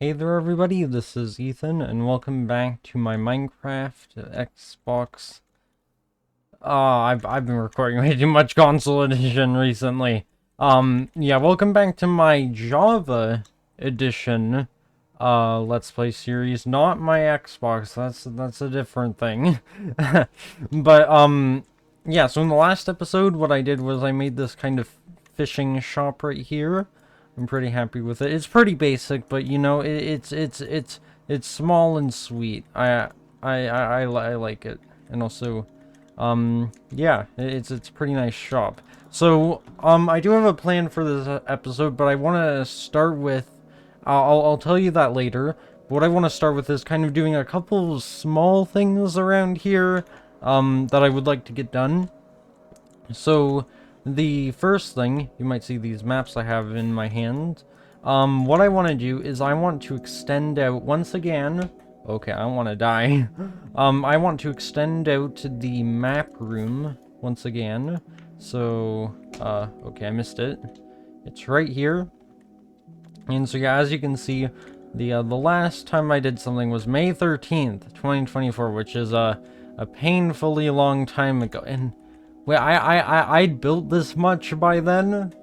Hey there everybody, this is Ethan, and welcome back to my Minecraft Xbox. I've been recording way too much console edition recently. Yeah, welcome back to my Java edition, Let's Play series, not my Xbox, that's a different thing. But, yeah, so in the last episode, what I did was I made this kind of fishing shop right here. I'm pretty happy with it. It's pretty basic, but you know, it's small and sweet. I like it, and also, yeah, it's a pretty nice shop. So, I do have a plan for this episode, but I want to start with, I'll tell you that later. But what I want to start with is kind of doing a couple of small things around here, that I would like to get done. So, the first thing, you might see these maps I have in my hand. What I want to do is I want to extend out once again. Okay, I don't want to die. I want to extend out the map room once again. So, okay, I missed it. It's right here. And so, yeah, as you can see, the last time I did something was May 13th, 2024, which is a painfully long time ago. And wait, I'd built this much by then?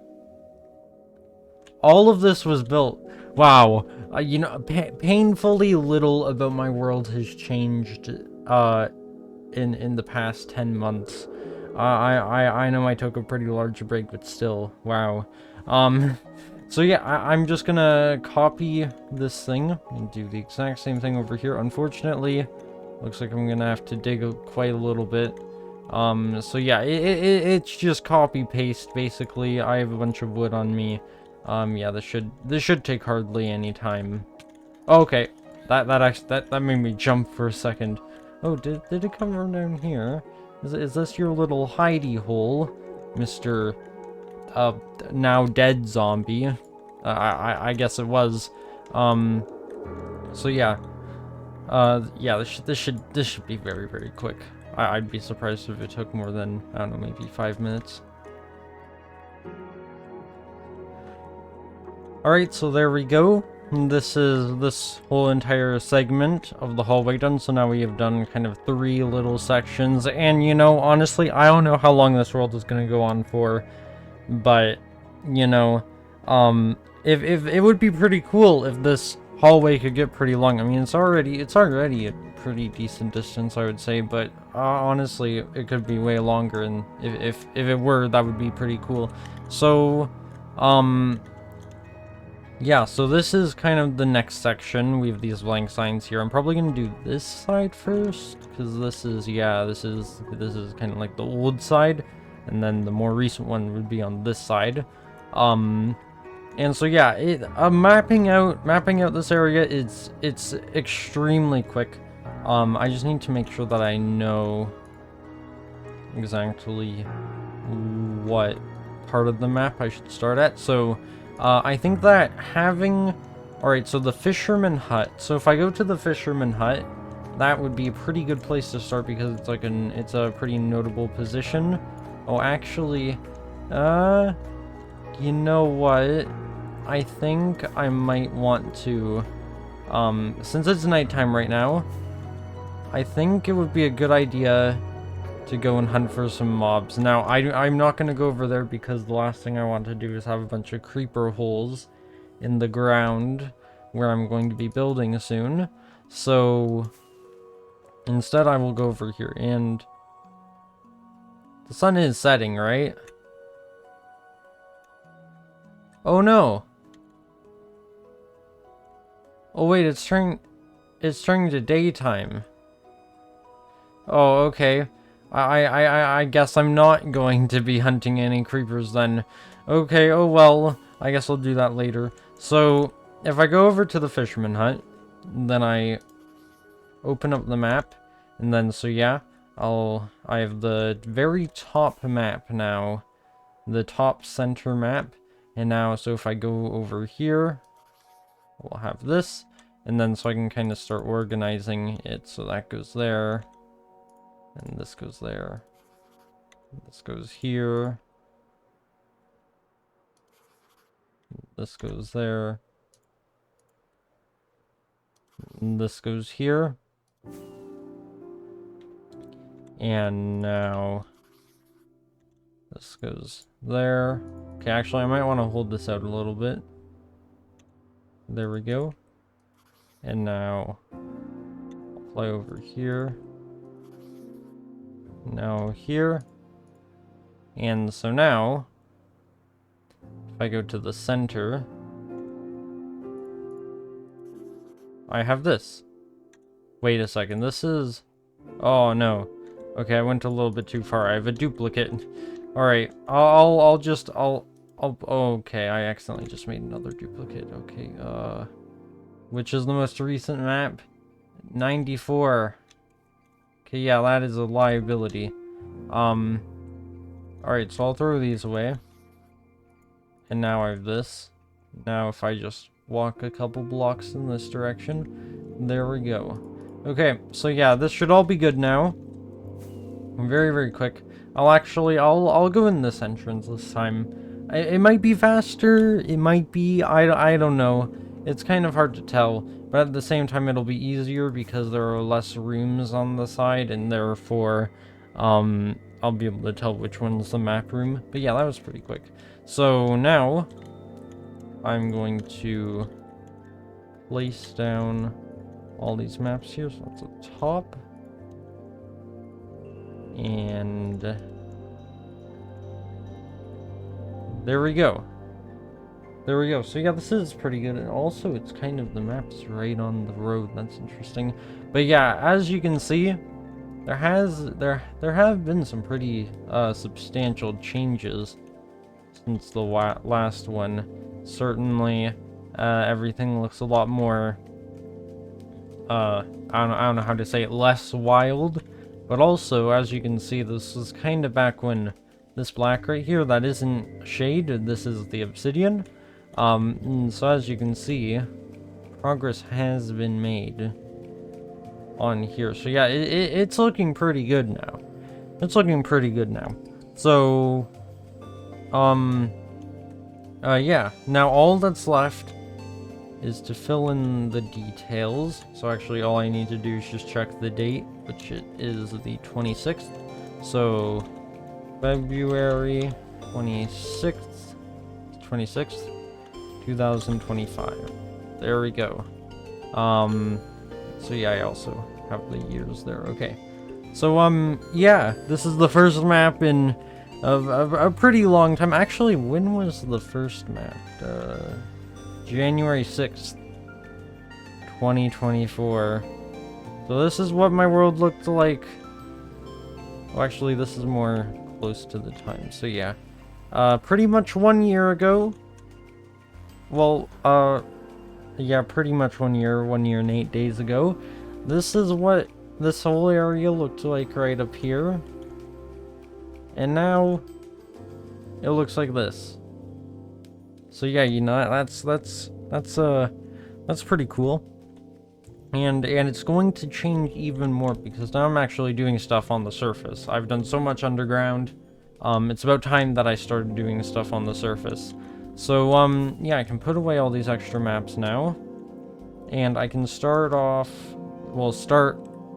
All of this was built. Wow. You know, painfully little about my world has changed, in the past 10 months. I know I took a pretty large break, but still, wow. So yeah, I'm just gonna copy this thing and do the exact same thing over here. Unfortunately, looks like I'm gonna have to dig quite a little bit. So yeah, it's just copy paste basically. I have a bunch of wood on me. Yeah, this should take hardly any time. Oh, okay, that made me jump for a second. Oh, did it come from down here? Is this your little hidey hole, Mr. Now dead zombie? I guess it was. So yeah. Yeah, this should be very, very quick. I'd be surprised if it took more than, I don't know, maybe 5 minutes. Alright, so there we go. This is this whole entire segment of the hallway done, so now we have done kind of 3 little sections, and you know, honestly, I don't know how long this world is gonna go on for, but, you know, if it would be pretty cool if this hallway could get pretty long. I mean, it's already a pretty decent distance, I would say, but honestly, it could be way longer, and if it were, that would be pretty cool. So, yeah, so this is kind of the next section. We have these blank signs here. I'm probably gonna do this side first, because this is, yeah, this is kind of like the old side, and then the more recent one would be on this side. And so yeah, mapping out this area it's extremely quick. I just need to make sure that I know exactly what part of the map I should start at. So I think that having, alright, so the fisherman hut. So if I go to the fisherman hut, that would be a pretty good place to start because it's like it's a pretty notable position. Oh, actually, you know what? I think I might want to, since it's nighttime right now, I think it would be a good idea to go and hunt for some mobs. Now, I'm not going to go over there because the last thing I want to do is have a bunch of creeper holes in the ground where I'm going to be building soon. So, instead I will go over here, and the sun is setting, right? Oh no! Oh wait, it's turning to daytime. Oh, okay. I guess I'm not going to be hunting any creepers then. Okay, oh well, I guess I'll do that later. So, if I go over to the fisherman hut, then I open up the map, and then, so yeah, I have the very top map now. The top center map. And now, so if I go over here, we'll have this, and then so I can kind of start organizing it. So that goes there, and this goes there, and this goes here, this goes there, And this goes here. And now this goes there. Okay, actually, I might want to hold this out a little bit. There we go. And now I'll fly over here. Now here. And so now, if I go to the center, I have this. Wait a second, this is... Oh, no. Okay, I went a little bit too far. I have a duplicate. Alright, okay, I accidentally just made another duplicate. Okay, which is the most recent map? 94. Okay, yeah, that is a liability. Alright, so I'll throw these away. And now I have this. Now if I just walk a couple blocks in this direction, there we go. Okay, so yeah, this should all be good now. Very, very quick. I'll go in this entrance this time. It might be faster, it might be, I don't know. It's kind of hard to tell, but at the same time it'll be easier because there are less rooms on the side, and therefore, I'll be able to tell which one's the map room. But yeah, that was pretty quick. So now, I'm going to place down all these maps here. So that's the top. And there we go. There we go. So yeah, this is pretty good. And also, it's kind of, the map's right on the road. That's interesting. But yeah, as you can see, there have been some pretty substantial changes since the last one. Certainly, everything looks a lot more, I don't know how to say it, less wild. But also, as you can see, this is kind of back when this black right here, that isn't shade, this is the obsidian. And so as you can see, progress has been made on here. So yeah, it's looking pretty good now. It's looking pretty good now. So, yeah, now all that's left is to fill in the details. So actually all I need to do is just check the date, which it is the 26th. So February 26th, 2025. There we go. So yeah, I also have the years there. Okay. So yeah, this is the first map in a pretty long time. Actually, when was the first map? January 6th, 2024. So this is what my world looked like. Well, actually, this is more close to the time. So yeah, pretty much 1 year ago. Well, yeah, pretty much 1 year and 8 days ago. This is what this whole area looked like right up here. And now it looks like this. So yeah, you know, that's pretty cool. And it's going to change even more because now I'm actually doing stuff on the surface. I've done so much underground. It's about time that I started doing stuff on the surface. So yeah, I can put away all these extra maps now. And I can start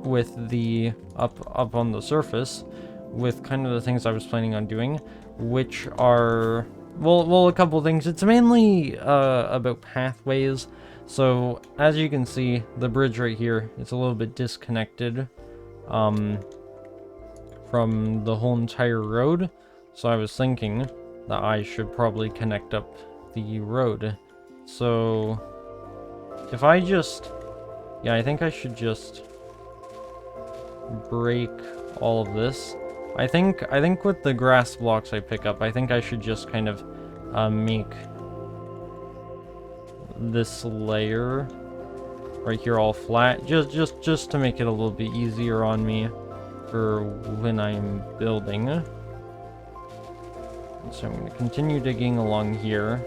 with the up on the surface with kind of the things I was planning on doing, which are well, a couple things. It's mainly about pathways. So as you can see, the bridge right here, it's a little bit disconnected from the whole entire road. So I was thinking that I should probably connect up the road. So if I just, yeah, I think I should just break all of this. I think with the grass blocks I pick up, I think I should just kind of make this layer right here all flat, just to make it a little bit easier on me for when I'm building. So I'm going to continue digging along here,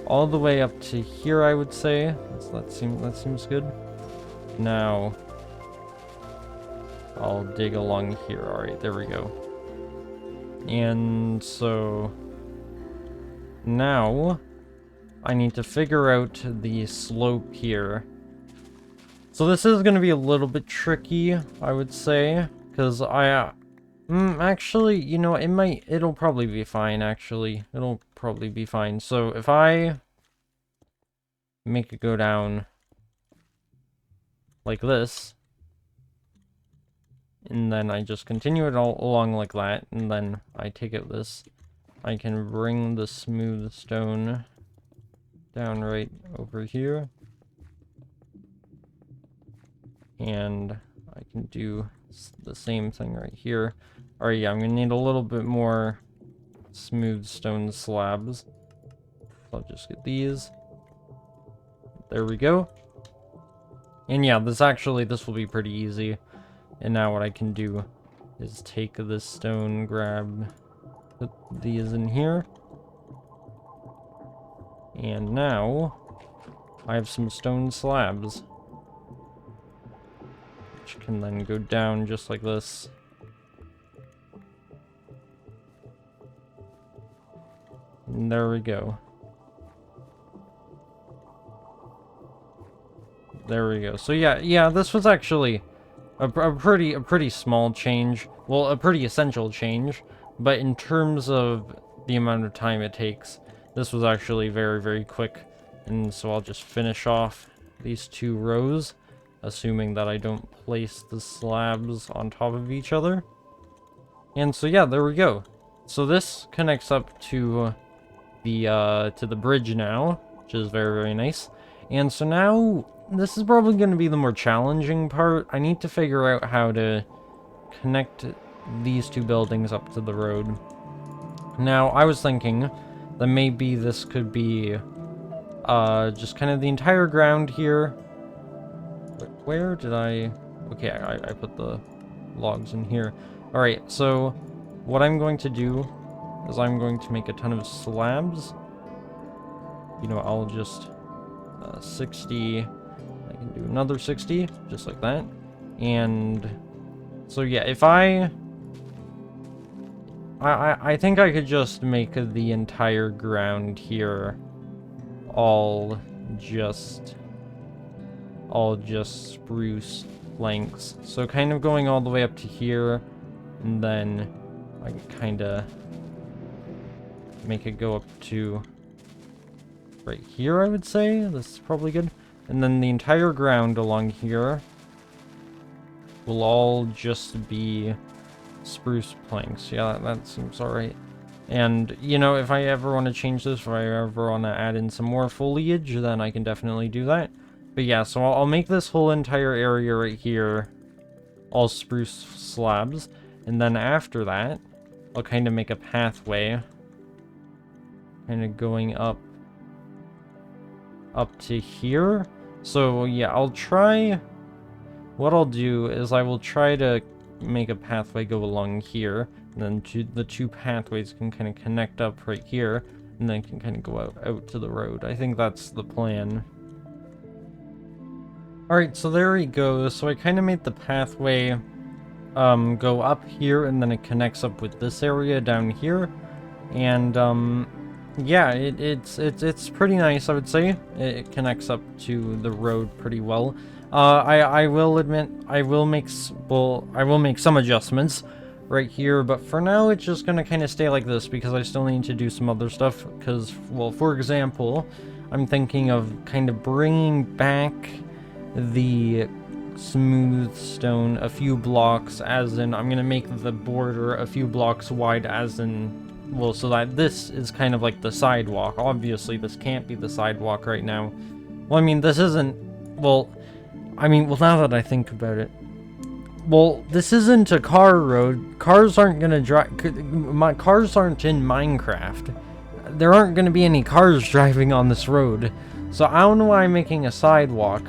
all the way up to here, I would say. That seems good. Now I'll dig along here. Alright, there we go. And so now I need to figure out the slope here So this is going to be a little bit tricky, I would say, because actually, you know, it'll probably be fine, actually. It'll probably be fine. So if I make it go down like this, and then I just continue it all along like that, and then I take it this, I can bring the smooth stone down right over here. And I can do the same thing right here. Alright, yeah, I'm gonna need a little bit more smooth stone slabs. So I'll just get these. There we go. And yeah, this will be pretty easy. And now what I can do is take this stone, put these in here. And now I have some stone slabs, which can then go down just like this. And there we go. There we go. So yeah, this was actually a pretty small change. Well, a pretty essential change. But in terms of the amount of time it takes, this was actually very, very quick. And so I'll just finish off these 2 rows, assuming that I don't place the slabs on top of each other. And so yeah, there we go. So this connects up to the bridge now, which is very, very nice. And so now this is probably going to be the more challenging part. I need to figure out how to connect these 2 buildings up to the road. Now, I was thinking that maybe this could be just kind of the entire ground here. Where did I... Okay, I put the logs in here. Alright, so what I'm going to do is I'm going to make a ton of slabs. You know, I'll just 60. I can do another 60, just like that. And so yeah, if I think I could just make the entire ground here all just spruce planks. So kind of going all the way up to here, and then I can kind of make it go up to right here, I would say. This is probably good. And then the entire ground along here will all just be spruce planks. Yeah, that seems alright. And, you know, if I ever want to change this, if I ever want to add in some more foliage, then I can definitely do that. But yeah, so I'll make this whole entire area right here all spruce slabs. And then after that, I'll kind of make a pathway, kind of going up to here. So yeah, what I'll do is I will try to make a pathway go along here, and then the 2 pathways can kind of connect up right here, and then can kind of go out to the road. I think that's the plan. Alright, so there we go. So I kind of made the pathway go up here, and then it connects up with this area down here. And yeah, it's pretty nice, I would say. It connects up to the road pretty well. I will admit I will make some adjustments right here, but for now it's just gonna kind of stay like this because I still need to do some other stuff. Because, well, for example, I'm thinking of kind of bringing back the smooth stone a few blocks, as in I'm gonna make the border a few blocks wide, as in, well, so that this is kind of like the sidewalk. Obviously this can't be the sidewalk right now. Well, I mean, this isn't, well, now that I think about it, well, this isn't a car road. Cars aren't gonna drive, cars aren't in Minecraft. There aren't gonna be any cars driving on this road. So I don't know why I'm making a sidewalk.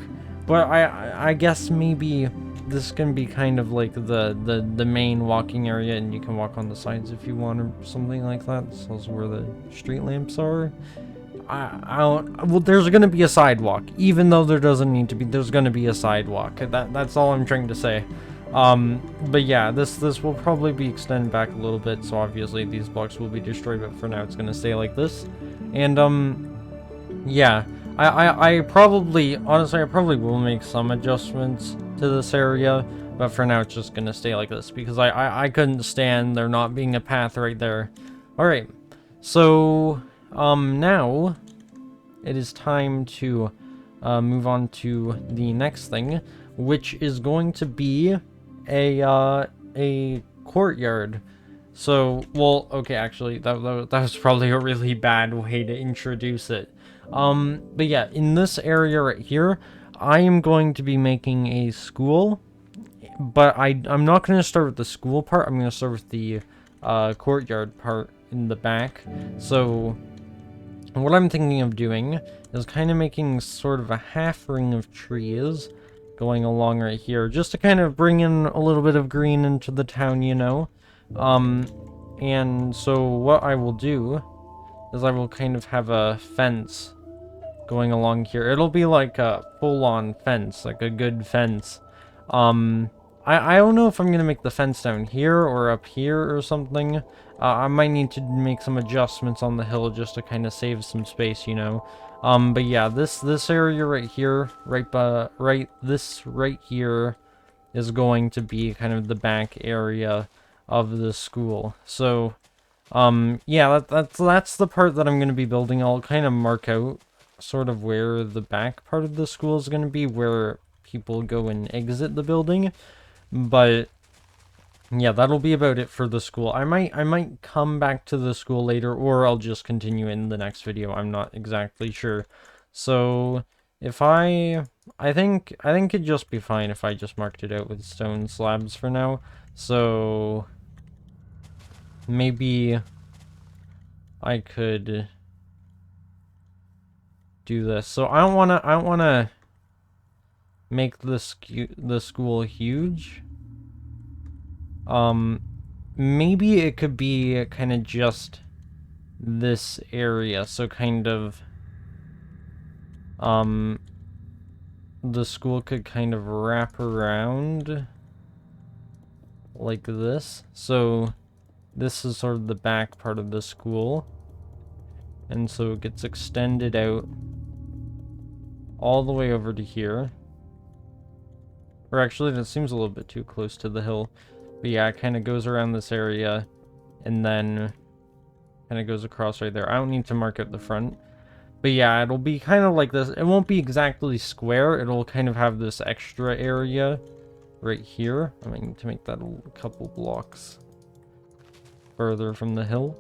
But I guess maybe this can be kind of like the main walking area, and you can walk on the sides if you want, or something like that. This is where the street lamps are. Well, there's gonna be a sidewalk, even though there doesn't need to be. There's gonna be a sidewalk. That's all I'm trying to say. But yeah, this will probably be extended back a little bit, so obviously these blocks will be destroyed, but for now it's gonna stay like this. And yeah. I probably, honestly, I probably will make some adjustments to this area, but for now it's just gonna stay like this, because I couldn't stand there not being a path right there. Alright, so, now, it is time to, move on to the next thing, which is going to be a courtyard. So, well, okay, actually, that was probably a really bad way to introduce it. But yeah, in this area right here, I am going to be making a school, but I'm not going to start with the school part. I'm going to start with the courtyard part in the back. So what I'm thinking of doing is kind of making sort of a half ring of trees going along right here, just to kind of bring in a little bit of green into the town, you know. And so what I will do is I will kind of have a fence going along here. It'll be like a full-on fence, like a good fence. I don't know if I'm gonna make the fence down here or up here or something. I might need to make some adjustments on the hill just to kind of save some space, you know. But yeah, this area right here, this right here is going to be kind of the back area of the school. So, yeah, that's the part that I'm going to be building. I'll kind of mark out sort of where the back part of the school is going to be, where people go and exit the building. But yeah, that'll be about it for the school. I might come back to the school later, or I'll just continue in the next video. I'm not exactly sure. So if I think it'd just be fine if I just marked it out with stone slabs for now. So maybe I could do this. So I don't wanna make the school huge. Maybe it could be kind of just this area, so kind of the school could kind of wrap around like this. So this is sort of the back part of the school, and so it gets extended out all the way over to here. Or actually, that seems a little bit too close to the hill. But yeah, it kind of goes around this area, and then kind of goes across right there. I don't need to mark out the front. But yeah, it'll be kind of like this. It won't be exactly square. It'll kind of have this extra area right here. I might need to make that a couple blocks further from the hill.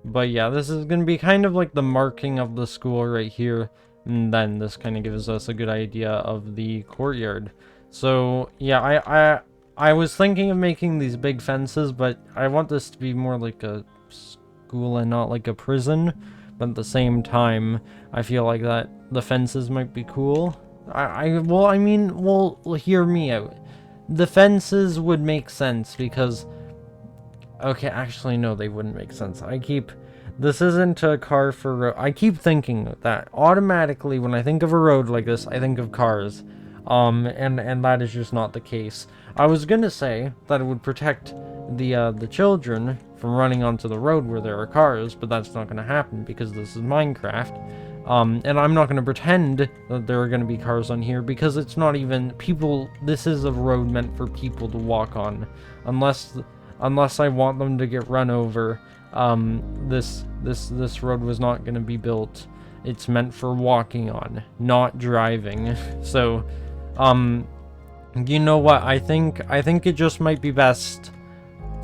But yeah, this is going to be kind of like the marking of the school right here. And then this kind of gives us a good idea of the courtyard. So yeah, I was thinking of making these big fences, but I want this to be more like a school and not like a prison. But at the same time, I feel like that the fences might be cool. Well, hear me out. The fences would make sense because... Okay, actually, no, they wouldn't make sense. This isn't a car for road. I keep thinking that automatically when I think of a road like this, I think of cars. And that is just not the case. I was gonna say that it would protect the children from running onto the road where there are cars, but that's not gonna happen because this is Minecraft. And I'm not gonna pretend that there are gonna be cars on here because it's not even people. This is a road meant for people to walk on, unless I want them to get run over. This road was not gonna be built. It's meant for walking on, not driving. So, you know what? I think it just might be best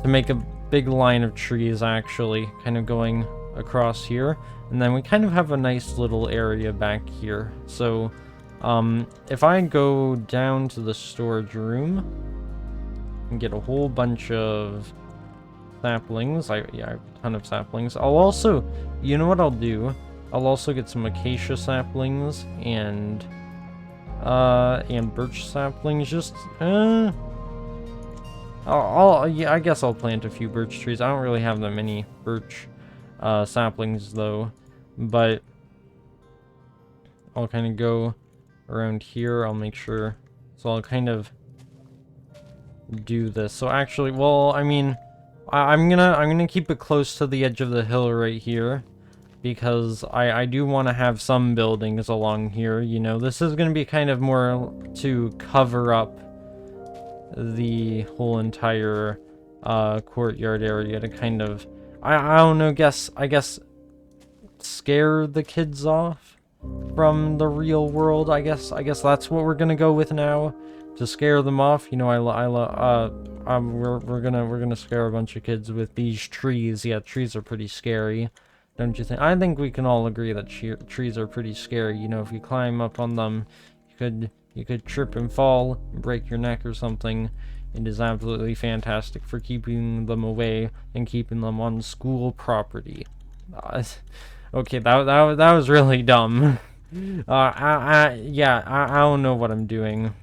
to make a big line of trees, actually, kind of going across here. And then we kind of have a nice little area back here. So, if I go down to the storage room and get a whole bunch of saplings, I have a ton of saplings. I'll also, you know what I'll do? I'll also get some acacia saplings and birch saplings. Just yeah, I guess I'll plant a few birch trees. I don't really have that many birch saplings though, but I'll kind of go around here. I'll make sure. So I'll kind of do this. So actually, well, I mean, I'm gonna keep it close to the edge of the hill right here. because I do want to have some buildings along here. You know, this is going to be kind of more to cover up the whole entire courtyard area, to kind of, I don't know, I guess scare the kids off from the real world. I guess that's what we're gonna go with now, to scare them off. You know, we're gonna scare a bunch of kids with these trees. Yeah, trees are pretty scary, don't you think? I think we can all agree that trees are pretty scary. You know, if you climb up on them, you could trip and fall and break your neck or something. It is absolutely fantastic for keeping them away and keeping them on school property. Okay, that was really dumb. Yeah, I don't know what I'm doing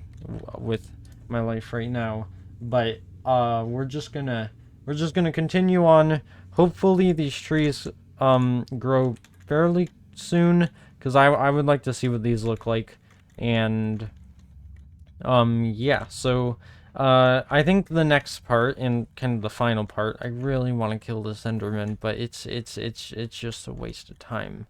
with my life right now, but we're just gonna continue on. Hopefully these trees grow fairly soon, because I would like to see what these look like. And yeah, so I think the next part, and kind of the final part, I really want to kill this Enderman, but it's just a waste of time.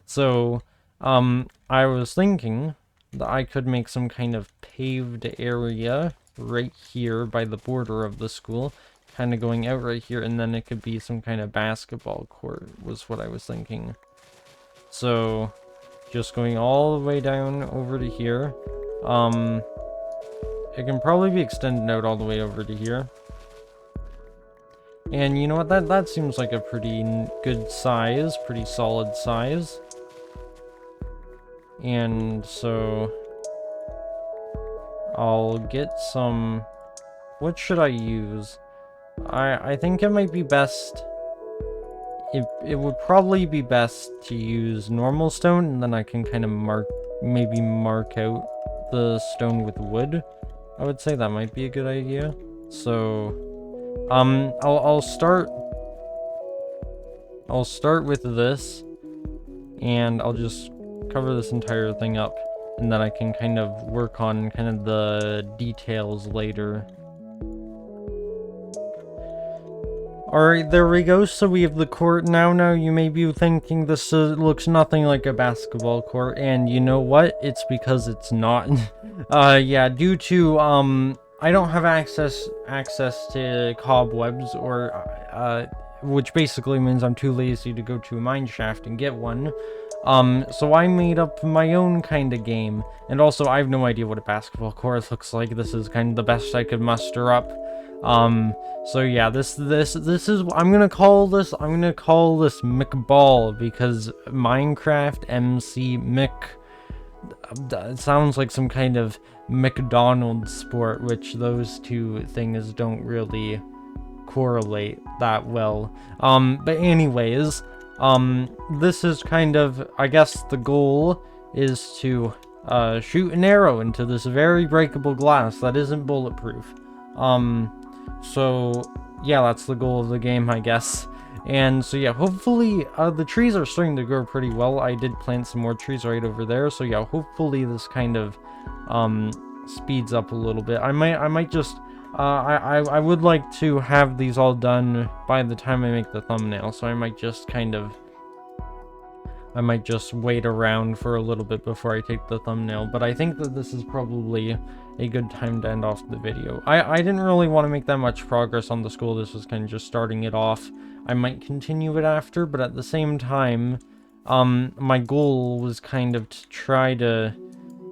So I was thinking that I could make some kind of paved area right here by the border of the school, kind of going out right here, and then it could be some kind of basketball court, was what I was thinking. So just going all the way down over to here. It can probably be extended out all the way over to here. And you know what, that seems like a pretty good size, pretty solid size. And so I'll get some, what should I use? I think it might be best, it would probably be best to use normal stone, and then I can kind of maybe mark out the stone with wood. I would say that might be a good idea. So I'll start with this, and I'll just cover this entire thing up, and then I can kind of work on kind of the details later. Alright, there we go. So we have the court now. Now you may be thinking this looks nothing like a basketball court, and you know what? It's because it's not. Yeah, due to I don't have access to cobwebs, or which basically means I'm too lazy to go to a mine shaft and get one. So I made up my own kind of game, and also I have no idea what a basketball court looks like. This is kind of the best I could muster up. So yeah, this is, I'm gonna call this McBall, because Minecraft MC Mc, it sounds like some kind of McDonald's sport, which those two things don't really correlate that well. But anyways, this is kind of, I guess the goal is to shoot an arrow into this very breakable glass that isn't bulletproof. So yeah, that's the goal of the game, I guess. And so yeah, hopefully the trees are starting to grow pretty well. I did plant some more trees right over there, so yeah, hopefully this kind of speeds up a little bit. I might just I would like to have these all done by the time I make the thumbnail, so I might just wait around for a little bit before I take the thumbnail. But I think that this is probably a good time to end off the video. I didn't really want to make that much progress on the school. This was kind of just starting it off. I might continue it after, but at the same time, my goal was kind of to try to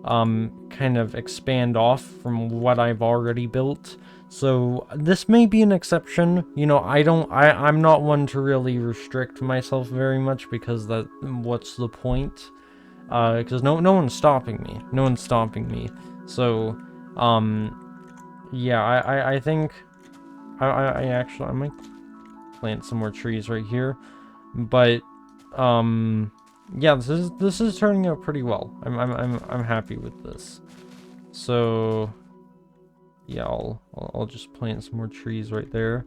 kind of expand off from what I've already built. So this may be an exception. You know, I'm not one to really restrict myself very much, because what's the point? Because no one's stopping me. No one's stopping me. So yeah, I think I might plant some more trees right here, but yeah, this is turning out pretty well. I'm happy with this. So yeah, I'll just plant some more trees right there.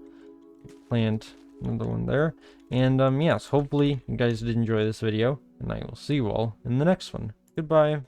Plant another one there. And yes, hopefully you guys did enjoy this video, and I will see you all in the next one. Goodbye.